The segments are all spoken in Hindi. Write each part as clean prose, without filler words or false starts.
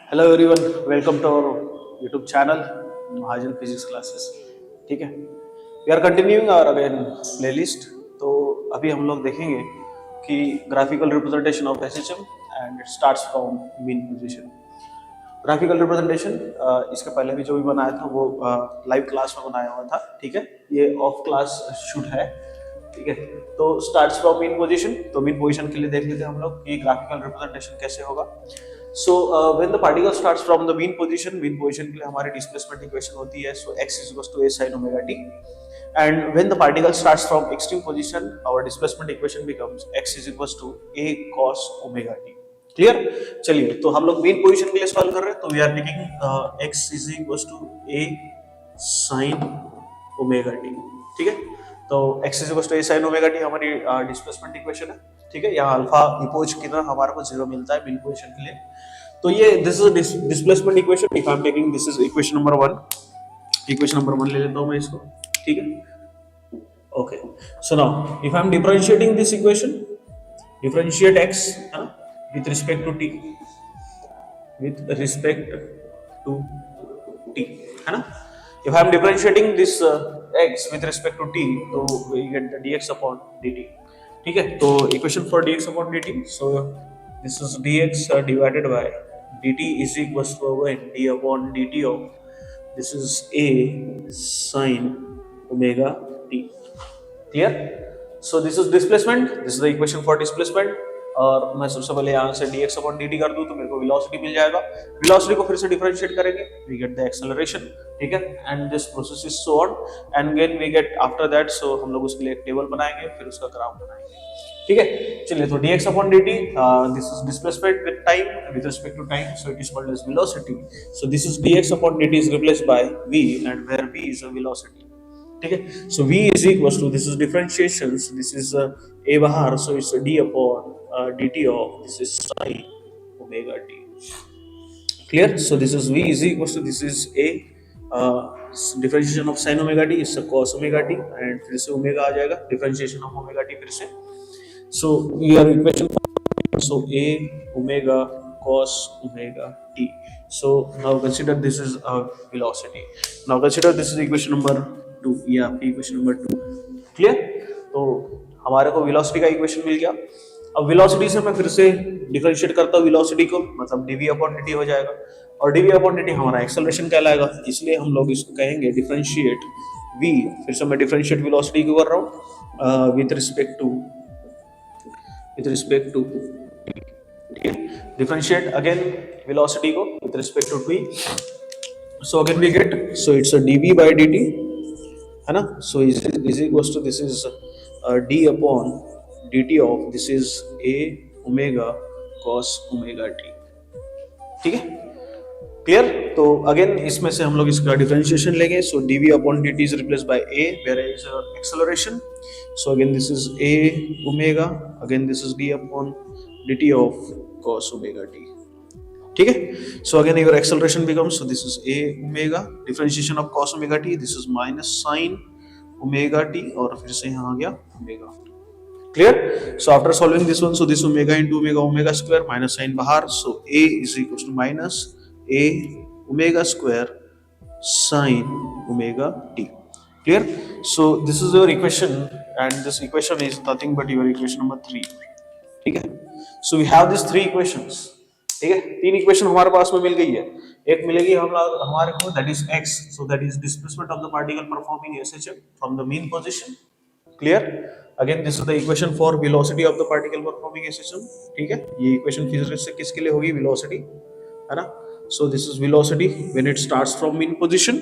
Hello everyone, welcome to our YouTube channel Mahajan physics classes. ठीक है, we are continuing our again playlist. तो अभी हम लोग देखेंगे कि graphical representation of SHM and it starts from mean position. Graphical representation इसके पहले भी जो भी बनाया था वो लाइव क्लास में बनाया हुआ था। ठीक है, ये ऑफ क्लास शूट है। ठीक है, तो स्टार्ट्स फ्रॉम मीन पोजीशन। तो मीन पोजीशन के लिए देख लेते हैं हम लोग कि ग्राफिकल रिप्रेजेंटेशन कैसे होगा। So when the particle starts from the mean position के लिए हमारी डिस्प्लेसमेंट इक्वेशन होती है so x is equal to a sin omega t, and when the particle starts from extreme position our displacement equation becomes x is equals to a cos omega t। Clear? चलिए, तो हम लोग मेन पोजीशन के लिए सॉल्व कर रहे हैं, तो we are taking x is equal to a sin omega t। ठीक है, तो x is equal to a sin omega t हमारी डिस्प्लेसमेंट इक्वेशन है। ठीक है, यहाँ अल्फा इपोज की तरह हमारे को जीरो मिलता है मेन पोजीशन के लिए। तो ये this is displacement equation. If I am taking this is equation number 1, equation number 1 ले लेता हूं मैं इसको। ठीक है, okay. So now if I am differentiating this equation, differentiate x है ना with respect to t, with respect to t है ना। if I am differentiating this x with respect to t, तो we get the dx upon dt। ठीक है, तो equation for dx upon dt, so this is dx divided by dt is equals to d upon dt of this is a sin omega t। Clear? So this is displacement, this is the equation for displacement। और मैं सबसे पहले यहाँ से dx upon dt कर दूं तो मेरे को वेलोसिटी मिल जाएगा। वेलोसिटी को फिर से डिफरेंशिएट करेंगे, वी गेट द एक्सेलरेशन। ठीक है, and this process is so on and again we get after that, so हम लोग उसके लिए एक टेबल बनाएंगे, फिर उसका ग्राफ बनाएंगे। ठीक है, चलिए, तो dx upon dt, this is displacement with time, with respect to time, so it is called as velocity. So this is dx upon dt is replaced by v and where v is a velocity। ठीक है, सो v is equals to, this is differentiation, so this is a बाहर, so it's d upon dt of this is sin omega t। Clear? So this is v is equals to, this is a differentiation of sin omega t is a cos omega t, and फिर से omega आ जाएगा, differentiation of omega t फिर से। So we are equation, so a omega cos omega t। So now consider this is a velocity। Now consider this is equation number 2, ये आपकी equation number 2। Clear? तो हमारे को velocity का equation मिल गया। अब वेलोसिटी से मैं फिर से डिफरेंशिएट करता हूँ वेलोसिटी को, मतलब dv अपॉन dt हो जाएगा, और dv अपॉन dt हमारा एक्सेलरेशन कहलाएगा, इसलिए हम लोग इसको कहेंगे डिफरेंशिएट v। फिर से मैं डिफरेंशिएट वेलोसिटी को कर रहा हूँ विद रिस्पेक्ट टू ठीक है, डिफरेंशिएट अगेन वेलोसिटी को with respect to v, so again we get, so it's a dv by dt है ना। So is equals to, this is d upon dt of this is a omega cos omega t। ठीक है, क्लियर? तो अगेन इसमें से हम लोग इसका डिफरेंशिएशन लेंगे, सो dv upon dt is replaced by a where is acceleration, so again this is a omega, again this is d upon dt of cos omega t। ठीक है, so again your acceleration becomes, so this is a omega differentiation of cos omega t, this is minus sin omega t, और फिर से यहाँ आ गया omega। Clear? So after solving this one, so this omega into omega square minus sin bahar, so a is equals to minus a omega square sin omega t। Clear? So this is your equation, and this equation is nothing but your equation number 3। ठीक है, so we have these 3 equations। ठीक है, 3 इक्वेशन हमारे पास में मिल गई है। एक मिलेगी हमारे को, that is x, so that is displacement of the particle performing SHM from the mean position। Clear? Again this is the equation for velocity of the particle performing SHM। ठीक है, ये इक्वेशन फिर से किसके लिए होगी, वेलोसिटी है ना। So this is velocity when it starts from mean position।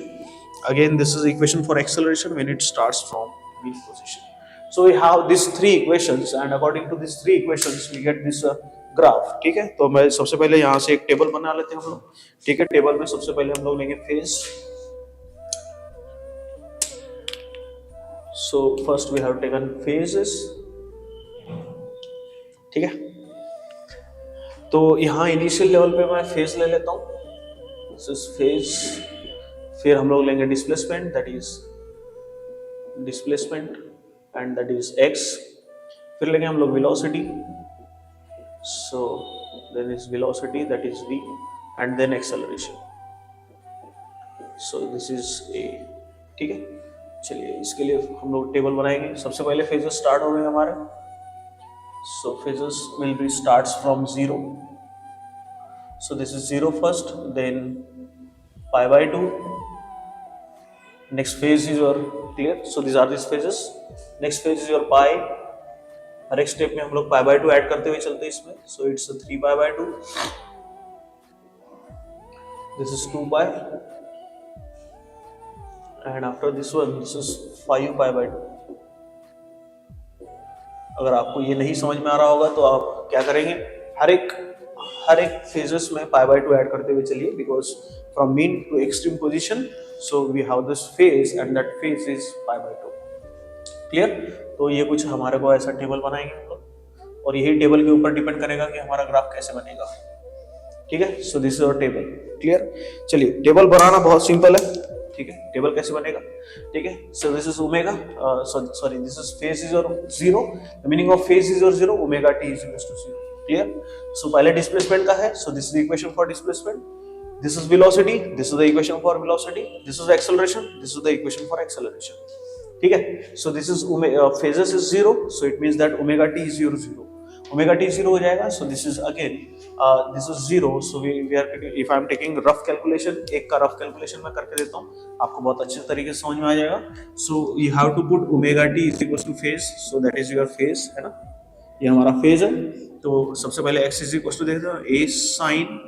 Again this is equation for acceleration when it starts from mean position। So we have these 3 equations, and according to these 3 equations we get this graph. ठीक है, तो मैं सबसे पहले यहाँ से एक टेबल बना लेते हैं हम लोग। ठीक है, टेबल में सबसे पहले हम लोग लेंगे phase. So first we have taken phases। ठीक है, तो यहाँ इनिशियल लेवल पे मैं फेज ले लेता हूँ, फेज। फिर हम लोग लेंगे displacement, that is displacement and that is x। फिर लेंगे हम लोग velocity, so then is velocity that is v। And then acceleration. So this is a. ठीक है, चलिए इसके लिए हम लोग टेबल बनाएंगे। सबसे पहले फेजेस स्टार्ट हो गए हमारे। So phases will be starts from 0। So this is 0 first, then pi by 2। Next phase is your clear. So this are this phases. Next phase is your pi. हर एक स्टेप में हम लोग पाई बाय 2 ऐड करते हुए चलते हैं इसमें। So it's 3 pi by 2। This is 2 pi, and after this one this is 5 pi by 2। अगर आपको ये नहीं समझ में आ रहा होगा तो आप क्या करेंगे, हर एक फेजेस में पाई बाय 2 ऐड करते हुए चलिए, because from mean to extreme position so we have this phase and that phase is pi by 2। Clear. तो ये कुछ हमारे को ऐसा टेबल बनाएंगे हम लोग, और यही टेबल के ऊपर डिपेंड करेगा कि हमारा ग्राफ कैसे बनेगा। ठीक है, so this is our table. Clear. चलिए टेबल बनाना बहुत सिंपल है। ठीक है, टेबल कैसे बनेगा। ठीक है, so this is omega, sorry this is phase is your 0। The meaning of phase is your 0, omega T is equal to 0। Clear. So पहले डिस्प्लेसमेंट का है, so this is the equation for displacement. This is velocity, this is the equation for velocity. This is acceleration, this is the equation for acceleration. ठीक है, so this is phases is 0, so it means that omega T is your 0। Omega t 0 हो जाएगा। So this is again this is 0। So we are, if I am taking rough calculation, एक का रफ कैलकुलेशन मैं करके देता हूँ, आपको बहुत अच्छे तरीके से समझ में आ जाएगा। So you have to put omega T is equal to phase, so that is your phase, है ना, ये हमारा फेज है। तो सबसे पहले एक्स इज इक्वल टू देखते हैं ए साइन,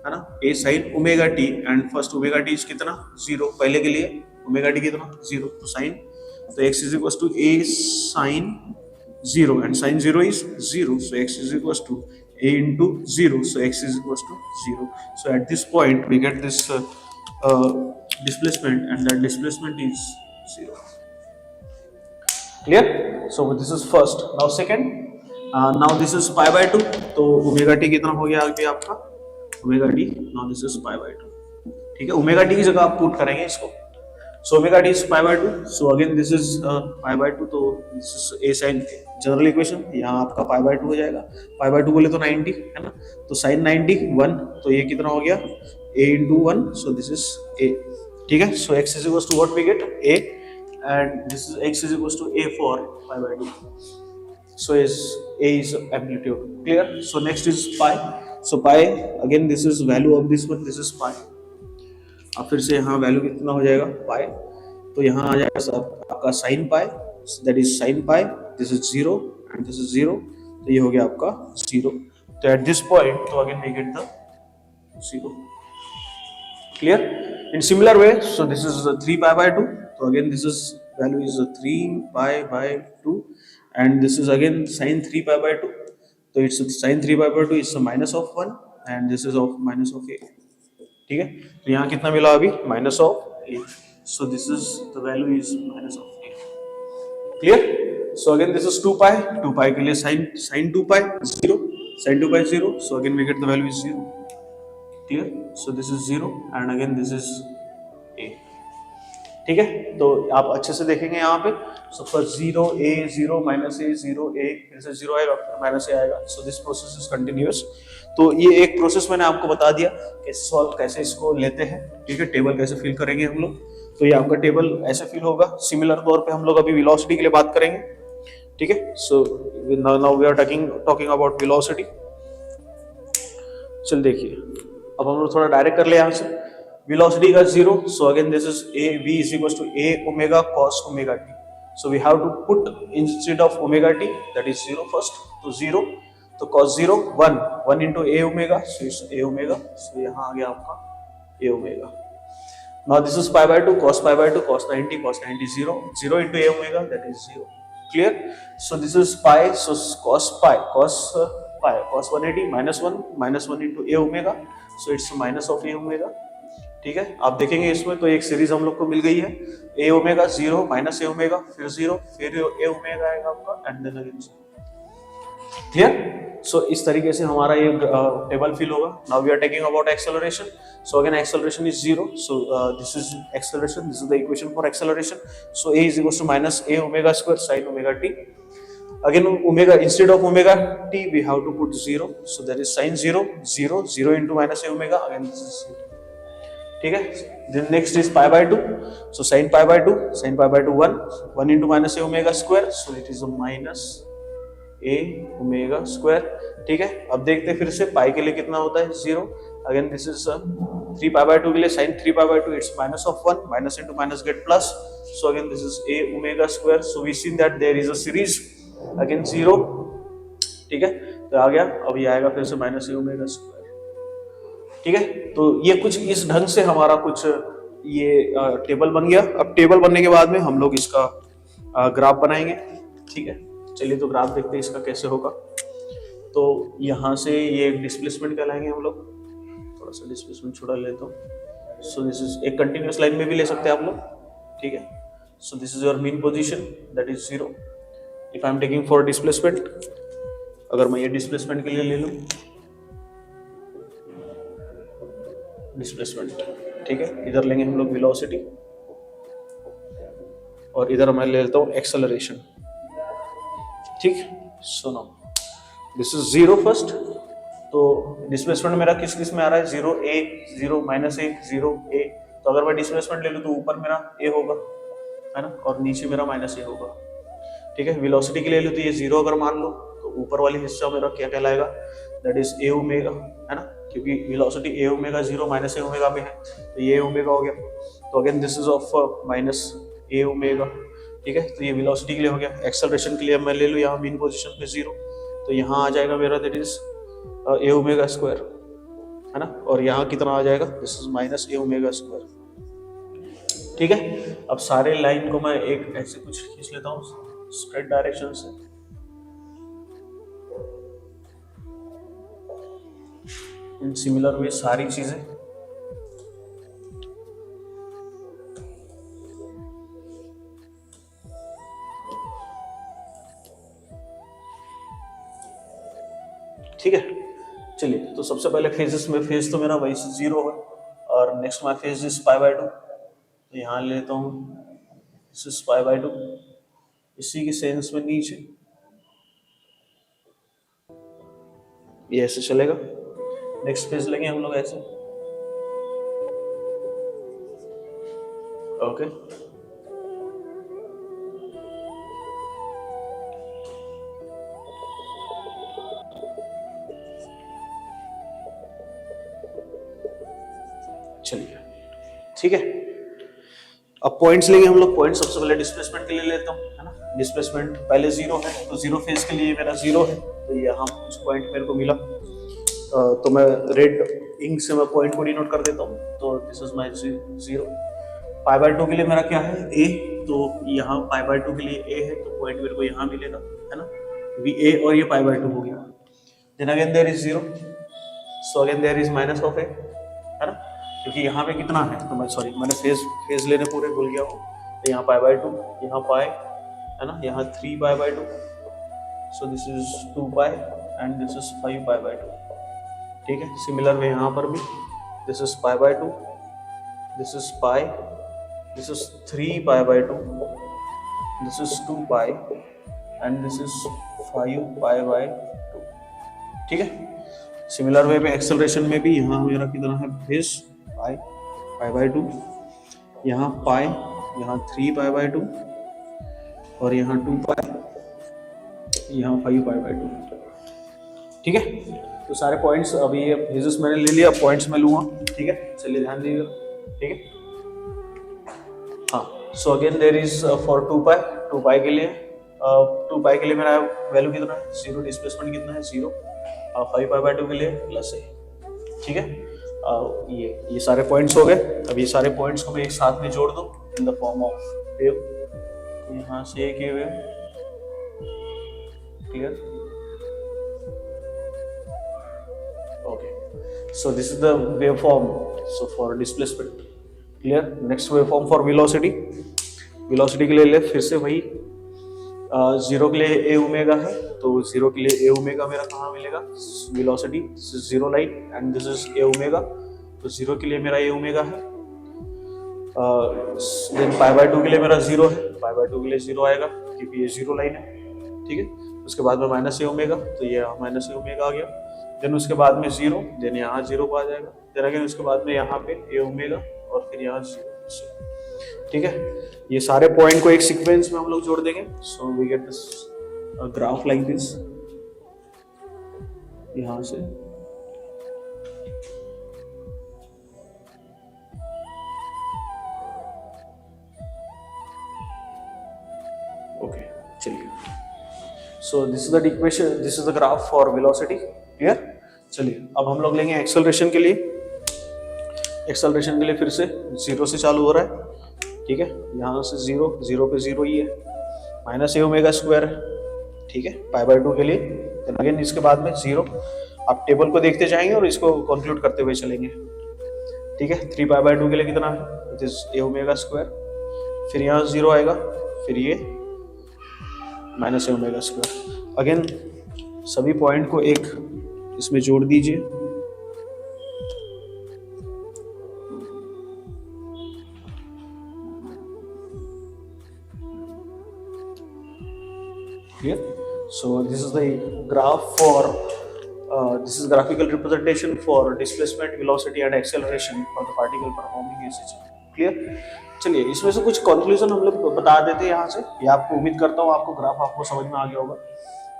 है ना, A sine omega T, and first omega T is कितना 0 पहले के लिए, ओमेगा टी कितना 0, तो साइन, तो x is equal to a sine 0 and sin 0 is 0, so x is equals to a into 0, so x is equals to 0. So at this point we get this displacement, and that displacement is 0. Clear? So this is first. Now second, now this is pi by 2, तो omega t कितना हो गया आगे आपका, omega t, now this is pi by 2। ठीक है, omega t की जगह आप पुट करेंगे इसको। So omega t is pi by 2, so again this is pi by 2, तो this is a sin general equation, यहाँ आपका पाई बाय 2 हो जाएगा। पाई बाय 2 बोले तो 90, है ना, तो साइन 90 1, तो ये कितना हो गया a into 1, so this is a। ठीक है, so x is equals to what we get a, and this is x is equals to a for pi by 2, so is a is amplitude. Clear. So next is pi, so pi again this is value of this one, this is pi. अब फिर से यहाँ वैल्यू कितना हो जाएगा पाई, तो यहाँ आ जाएगा आपका sine pi, that is sine pi, this is 0 and this is 0, तो ये हो गया आपका 0। तो एट दिस पॉइंट, तो again we get the 0। Clear. In similar way, so this is 3 pi by 2, तो again this is value is 3 pi by 2, and this is again sine 3 pi by 2, तो it's sine 3 pi by 2 is minus of 1, and this is of minus of a। ठीक है, तो यहाँ कितना मिला अभी, minus of a, so this is the value is minus of a। Clear. So again this is 2 pi के लिए sin 2 pi 0, sin 2 pi 0, so again we get the value is 0। Clear? So this is 0 and again this is a। ठीक है, तो आप अच्छे से देखेंगे यहाँ पे, so first 0 a 0 minus a 0 a, फिर से 0 आएगा, फिर माइनस a आएगा, so this process is continuous। तो ये एक प्रोसेस मैंने आपको बता दिया कैसे सॉल्व, कैसे इसको लेते हैं। ठीक है, टेबल कैसे फिल करेंगे हम लोग, तो ये आपका टेबल ऐसे फिल होगा। सिमिलर तौर पे हम लोग अभी वेलोसिटी के लिए बात करेंगे। ठीक है, so now we are talking about velocity. चल देखिए, अब हम लोग थोड़ा डायरेक्ट कर ले यहाँ से। वेलोसिटी का 0, so again this is a v is equals to a omega cos omega t, so we have to put instead of omega t, that is 0 first, तो 0, तो cos 0 1 into a omega, so it's a omega, so यहाँ आ गया आपका a omega। Now this is pi by 2, cos pi by 2, cos 90 0 into a omega, that is 0। Clear? So this is pi, so cos pi, cos 180 minus 1 into a omega, so it's minus of a omega। ठीक है, आप देखेंगे इसमें तो एक सीरीज हम लोग को मिल गई है, a omega 0 minus a omega, फिर 0, फिर a ओमेगा आएगा आपका, एंड देन अगेन 0। क्लियर। सो इस तरीके से हमारा ये टेबल फिल होगा। Now we are taking about acceleration, so again acceleration is 0, so this is acceleration, this is the equation for acceleration, so a is equal to minus a omega square sin omega t, Again, omega, instead of omega t we have to put 0, so there is sin 0, 0, 0 into minus a omega, again this is 0. ठीक है. Then next is pi by 2, so sin pi by 2, 1 into minus a omega square, so it is a minus a omega square. ठीक है. अब देखते हैं फिर से पाई के लिए कितना होता है 0. Again this is 3 pi by 2 के लिए sin 3 pi by 2 it's minus of 1, minus into minus get plus, so again this is a omega square. So we see that there is a series again 0. ठीक है. तो आ गया. अब ये आएगा फिर से माइनस ए ओमेगा स्क्वायर. ठीक है. तो ये कुछ इस ढंग से हमारा कुछ ये टेबल बन गया. अब टेबल बनने के बाद में हम लोग इसका ग्राफ बनाएंगे. ठीक है. चलिए तो ग्राफ देखते हैं इसका कैसे होगा. तो यहाँ से ये डिस्प्लेसमेंट कहलाएंगे हम लोग. थोड़ा सा डिस्प्लेसमेंट छोटा लेता हूँ. सो दिस इज एक कंटिन्यूअस लाइन में भी ले सकते हैं आप लोग. ठीक है. So this is your mean position that is 0. If I am taking for displacement, अगर मैं ये डिस्प्लेसमेंट के लिए ले लूं डिस्प्लेसमेंट. ठीक है. इधर लेंगे हम लोग वेलोसिटी और इधर मैं ले लेता हूं एक्सेलरेशन. ठीक. So now this is 0 first. तो डिस्प्लेसमेंट मेरा किस किस में आ रहा है 0 a, 0 माइनस a, 0 a. तो अगर मैं डिस्प्लेसमेंट ले लूं तो ऊपर मेरा a होगा, है ना, और नीचे मेरा माइनस a होगा. ठीक है. वेलोसिटी के लिए लो तो ये 0 अगर मान लो तो ऊपर वाली हिस्सा मेरा क्या कहलाएगा, दैट इज ए ओमेगा, है ना, क्योंकि वेलोसिटी ए ओमेगा 0 माइनस ए ओमेगा में है तो ये ओमेगा हो गया. तो again this is of minus A omega. ठीक है. तो ये वेलोसिटी के लिए हो गया. एक्सेलरेशन के लिए मैं ले लूँ यहाँ मीन पोजीशन पे 0, तो यहाँ आ जाएगा मेरा that is a omega square, है ना, और यहाँ कितना आ जाएगा, this is minus A omega square. ठीक है. अब सारे लाइन को मैं एक ऐसे कुछ खींच लेता हूँ स्ट्रेट डायरेक्शन से. इन सिमिलर वे सारी चीजें. ठीक है. चलिए तो सबसे पहले फेजेस में फेज तो मेरा वही 0 है और next my phase is pi by 2. तो यहाँ ले लेता हूँ दिस इज पाई बाय 2. इसी के सेंस में नीचे ये ऐसे चलेगा. नेक्स्ट फेज लेंगे हम लोग ऐसे. ओके. चलिए. ठीक है. अब पॉइंट्स लेंगे हम लोग. पॉइंट सबसे पहले डिस्प्लेसमेंट के लिए लेता हूँ, है ना. डिस्प्लेसमेंट पहले 0 है तो 0 फेज के लिए मेरा 0 है. तो यहाँ कुछ पॉइंट मेरे को मिला तो मैं रेड इंक से मैं पॉइंट को डिनोट कर देता हूँ. तो this is my 0. Pi by 2 के लिए मेरा क्या है a. तो यहाँ पाई बाय 2 के लिए a है तो पॉइंट मेरे को यहाँ मिलेगा, है ना, भी a और ये पाई बाय 2 हो गया. Then again there is 0, so again there is minus of a, है ना, क्योंकि यहाँ पे कितना है तो मैं सॉरी मैंने फेज लेने पूरे भूल गया हूँ. तो यहाँ पाई बाय 2, यहाँ पाई, है ना, यहाँ 3 pi by 2, so this is 2 pi and this is 5 pi by 2. ठीक है. सिमिलर वे यहाँ पर भी this is pi by 2, this is pi, this is 3 pi by 2, this is 2 pi and this is 5 pi by 2. ठीक है. सिमिलर वे पे एक्सेलरेशन में भी यहाँ मेरा कितना है फेज पाई, पाई बाय 2, यहाँ पाई, यहाँ 3 पाई बाय 2 और यहाँ 2 पाई, यहाँ 5 पाई बाय 2. ठीक है. तो सारे पॉइंट्स अभी ये फेजेस मैंने ले लिया. पॉइंट्स मैं लूँगा. ठीक है. चलिए ध्यान दीजिएगा. ठीक है. हाँ. So again there is for 2 pi. 2 pi के लिए 2 पाई के लिए मेरा वैल्यू कितना है 0. डिस्प्लेसमेंट कितना है 0. 5 पाई बाय 2 के लिए प्लस है. ठीक है. ये सारे पॉइंट्स हो गए. अब ये सारे पॉइंट्स को मैं एक साथ में जोड़ दूं in the form of wave. यहाँ से एक ये wave. Clear. Okay. So this is the wave form so for displacement. Clear. Next wave form for velocity. Velocity के लिए ले फिर से वही 0 के लिए ए ओमेगा है तो 0 के लिए ए ओमेगा मेरा कहाँ मिलेगा, velocity 0 line and this is A omega. तो 0 के लिए मेरा ए ओमेगा है. देन पाई बाय 2 के लिए मेरा 0 है. पाई बाय 2 के लिए 0 आएगा क्योंकि ये 0 लाइन है. ठीक है. उसके बाद में माइनस ए ओमेगा, तो ये माइनस ए ओमेगा आ गया। देन उसके बाद में 0, देन यहाँ 0 आ जाएगा। देन अगेन उसके बाद में यहाँ पे ए ओमेगा और फिर यहाँ 0। ठीक है, ये सारे पॉइंट को एक सीक्वेंस में हम लोग जोड़ देंगे। So we get this graph like this, यहाँ से ओके चलिए। So this is the equation, this is the graph for velocity. Clear? चलिए अब हम लोग लेंगे एक्सेलरेशन के लिए। एक्सेलरेशन के लिए फिर से 0 से चालू हो रहा है। ठीक है, यहाँ से 0, 0 पे 0 ही है, माइनस ए ओमेगा स्क्वायर। ठीक है, π/2 के लिए। देन अगेन इसके बाद में 0। आप टेबल को देखते जाएंगे और इसको कंक्लूड करते हुए चलेंगे। ठीक है, 3π/2 के लिए कितना है? It is a omega square. फिर यहाँ 0 आएगा, फिर ये माइनस ए ओमेगा स्क्वायर। अगेन सभी पॉइंट को एक इसमें जोड़ दीजिए। Clear? So this is the graph for this is graphical representation for displacement, velocity and acceleration for the particle performing ECG. Clear? चलिए इसमें से कुछ कंक्लूजन हम लोग बता देते हैं यहाँ से। ये आपको उम्मीद करता हूँ आपको ग्राफ आपको समझ में आ गया होगा,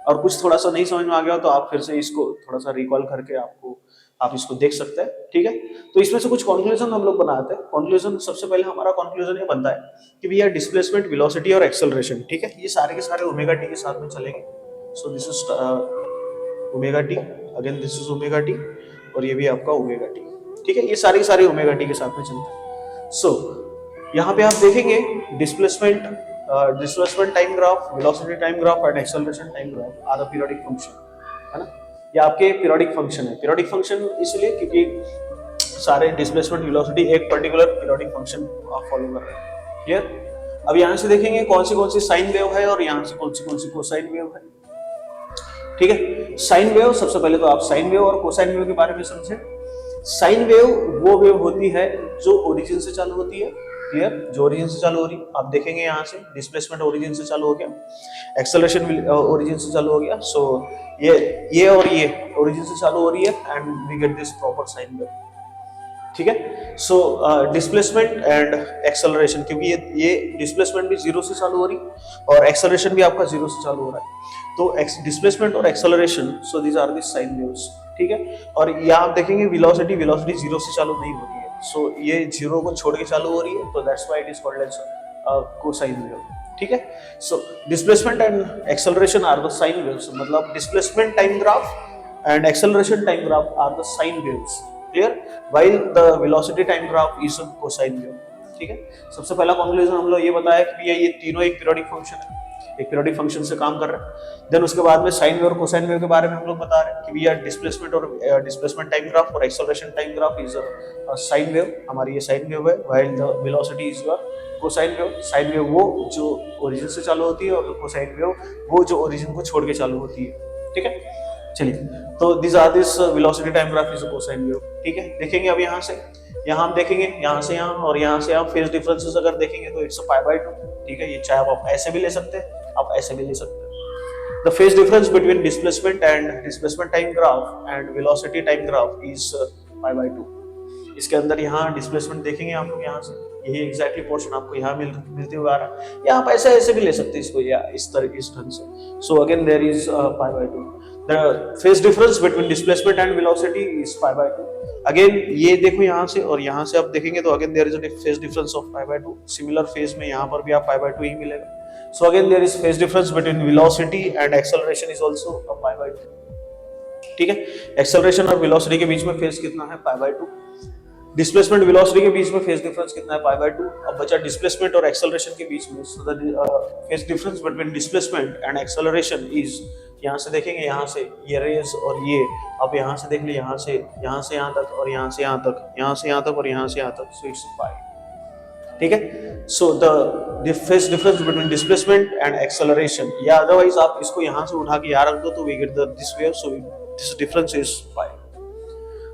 और कुछ थोड़ा सा नहीं समझ में आ गया तो आप फिर से इसको थोड़ा सा रिकॉल करके आप इसको देख सकते हैं। ठीक है, तो इसमें से कुछ कंक्लूजन हम लोग बनाते हैं। कंक्लूजन सबसे पहले हमारा कंक्लूजन ये बनता है कि भैया डिस्प्लेसमेंट, वेलोसिटी और एक्सेलरेशन, ठीक है, ये सारे के सारे ओमेगा टी के साथ में चलेंगे। सो this is omega T, again this is omega T, और ये भी आपका ओमेगा टी। ठीक है, ये सारे के सारे ओमेगा टी के साथ में चलते हैं। सो यहाँ पे आप देखेंगे displacement time graph, velocity time graph and acceleration time graph are the periodic function, है ना। ये आपके पीरियोडिक फंक्शन है। पीरियोडिक फंक्शन इसलिए क्योंकि सारे डिस्प्लेसमेंट, वेलोसिटी एक पर्टिकुलर पीरियोडिक फंक्शन आप फॉलो कर रहे हैं। क्लियर? अब यहाँ से देखेंगे कौन सी साइन वेव है और यहाँ से कौन सी कोसाइन वेव है। ठीक है, साइन वेव, सबसे पहले तो आप साइन वेव और कोसाइन वेव के बारे में समझे। साइन वेव वो वेव होती है जो ओरिजिन से चालू होती है। क्लियर? जो ओरिजिन से चालू हो रही, आप देखेंगे यहाँ से डिस्प्लेसमेंट ओरिजिन से चालू हो गया, एक्सेलरेशन ओरिजिन से चालू हो गया। सो ये और ये ओरिजिन से चालू हो रही है and we get this proper sine wave. ठीक है, सो डिस्प्लेसमेंट एंड एक्सेलरेशन, क्योंकि ये डिस्प्लेसमेंट भी 0 से चालू हो रही और एक्सेलरेशन भी आपका 0 से चालू हो रहा है। तो डिस्प्लेसमेंट और acceleration, so these are the sine waves. ठीक है, और यहाँ आप देखेंगे वेलोसिटी 0 से चालू नहीं हो रही है। सो ये 0 को छोड़ के चालू हो रही है, तो that's why it is called as cosine wave. ठीक है, so displacement and acceleration are the sine waves, मतलब displacement time graph and acceleration time graph are the sine waves. Clear? While the velocity time graph is cosine wave. ठीक है, सबसे पहला कंक्लूजन हम लोग ये बताया कि ये तीनों एक पीरियोडिक फंक्शन है, एक पीरियोडिक फंक्शन से काम कर रहे हैं। देन उसके बाद में साइन वेव और कोसाइन वेव के बारे में हम लोग बता रहे हैं कि भैया डिस्प्लेसमेंट और डिस्प्लेसमेंट टाइम ग्राफ और acceleration time graph is sine wave, हमारी ये साइन वेव है, while the velocity is your cosine wave. Sine wave वो जो ओरिजिन से चालू होती है और कोसाइन वेव वो जो ओरिजिन को छोड़ के चालू होती है। ठीक है, चलिए, तो this are this velocity time graph is cosine wave. ठीक है, देखेंगे अब यहाँ से यहाँ हम देखेंगे, यहाँ से यहाँ और यहाँ से यहाँ फेज डिफरेंसेस अगर देखेंगे तो इट्स π/2। ठीक है, ये चाहे आप ऐसे भी ले सकते हैं, आप ऐसे भी ले सकते हैं। The phase difference between displacement and displacement time graph and velocity time graph is π/2। इसके अंदर यहाँ डिस्प्लेसमेंट देखेंगे आप लोग, यहाँ से यही एग्जैक्टली पोर्शन आपको यहाँ मिलते हुए आ रहा है, या आप ऐसे भी ले सकते हैं इसको, या इस ढंग से। So again there is π/2। The phase difference between displacement and velocity is π/2. Again ये देखो यहाँ से और यहाँ से आप देखेंगे तो again there is a phase difference of π/2. Similar phase में यहाँ पर भी आप π/2 ही मिलेगा। So again there is phase difference between velocity and acceleration is also a π/2. ठीक है, acceleration और velocity के बीच में phase कितना है? π/2. डिस्प्लेसमेंट वेलोसिटी के बीच में फेज डिफरेंस कितना है? π/2. अब बचा डिस्प्लेसमेंट और एक्सेलरेशन के बीच में, so the phase difference between displacement and acceleration is, यहाँ से देखेंगे यहाँ से ये रेस और ये, अब यहाँ से देख लीजिए यहाँ से यहाँ तक और यहाँ से यहाँ तक, यहाँ से यहाँ तक और यहाँ से यहाँ तक, सो इट्स π। ठीक है, so the phase difference between displacement and acceleration, या अदरवाइज आप इसको यहाँ से उठा के यहाँ रख दो तो we get this wave, so this difference is π।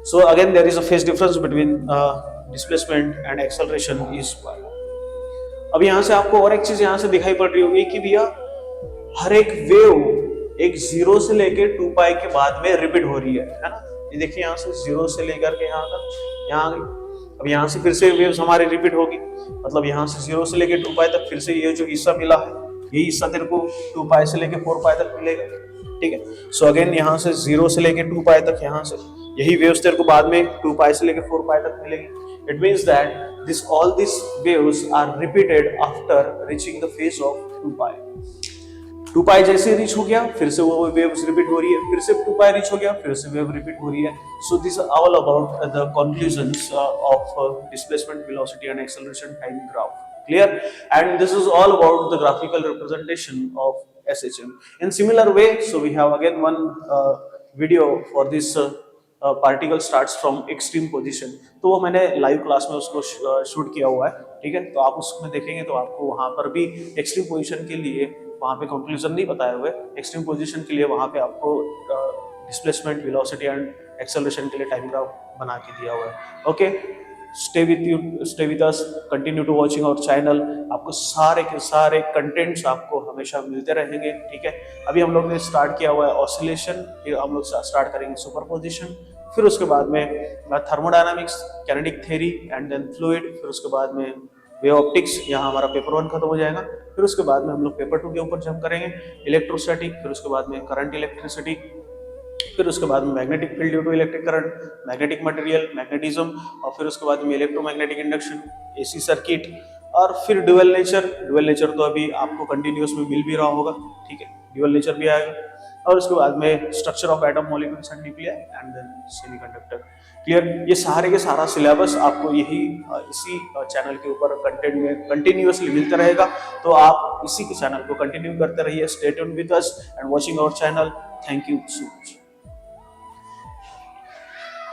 So again there is a phase difference between displacement and acceleration is π। अब यहाँ से आपको और एक चीज यहाँ से दिखाई पड़ रही होगी कि भैया हर एक वेव एक 0 से लेके 2 पाई के बाद में रिपीट हो रही है ना। ये देखिए यहाँ से 0 से लेकर के यहाँ तक यहाँ आ गई। अब यहाँ से फिर से वेव्स हमारी रिपीट होगी, मतलब यहाँ से 0 से लेके 2 पाई तक फिर से ये जो हिस्सा मिला है, ये हिस्सा तेरे को 2 पाई से लेके 4 पाई तक मिलेगा, ठीक है। सो अगेन यहाँ से 0 से लेके 2 पाई तक यहाँ से यही वेव्स तेरे को बाद में 2 पाई से लेके 4 पाई तक मिलेगी। It means that all these waves are repeated after reaching the phase of 2 pi. 2 पाई जैसे रीच हो गया फिर से वो वेव्स रिपीट हो रही है, फिर से 2 पाई रीच हो गया फिर से वेव रिपीट हो रही है। So this all about the conclusions of displacement, velocity and acceleration time graph. Clear? And this is all about the graphical representation of SHM. In similar way, so we have again one video for this particle starts from extreme position. तो वो मैंने लाइव क्लास में उसको शूट किया हुआ है, ठीक है। तो आप उसमें देखेंगे तो आपको वहाँ पर भी एक्सट्रीम पोजीशन के लिए वहाँ पे कंक्लूजन नहीं बताए हुए, एक्सट्रीम पोजीशन के लिए वहाँ पे आपको डिस्प्लेसमेंट, वेलोसिटी एंड एक्सेलरेशन के लिए टाइम ग्राफ बना के दिया हुआ है। Okay, stay with us, continue to watching our channel. आपको सारे के सारे कंटेंट्स आपको हमेशा मिलते रहेंगे, ठीक है। अभी हम लोग ने स्टार्ट किया हुआ है ऑसिलेशन, फिर हम लोग स्टार्ट करेंगे सुपरपोजिशन, फिर उसके बाद में thermodynamics, kinetic theory and then fluid, फिर उसके बाद में वेव ऑप्टिक्स। यहाँ हमारा पेपर 1 खत्म हो जाएगा, फिर उसके बाद में हम लोग पेपर 2 के ऊपर जंप करेंगे, इलेक्ट्रोस्टैटिक, फिर उसके बाद में करंट इलेक्ट्रिसिटी, फिर उसके बाद में magnetic field due to electric current, magnetic material, magnetism, और फिर उसके बाद में इलेक्ट्रोमैग्नेटिक इंडक्शन, एसी सर्किट, और फिर ड्यूअल नेचर। ड्यूअल नेचर तो अभी आपको कंटिन्यूस में मिल भी रहा होगा, ठीक है, ड्यूअल नेचर भी आएगा। और उसके बाद में structure of atom, molecules and nuclear and then semiconductor. Clear? ये सारे के सारा सिलेबस आपको यही इसी चैनल के ऊपर कंटेंट में कंटिन्यूअसली मिलता रहेगा। तो आप इसी के चैनल को कंटिन्यू करते रहिए। Stay tuned with us and watching our channel. Thank you so much.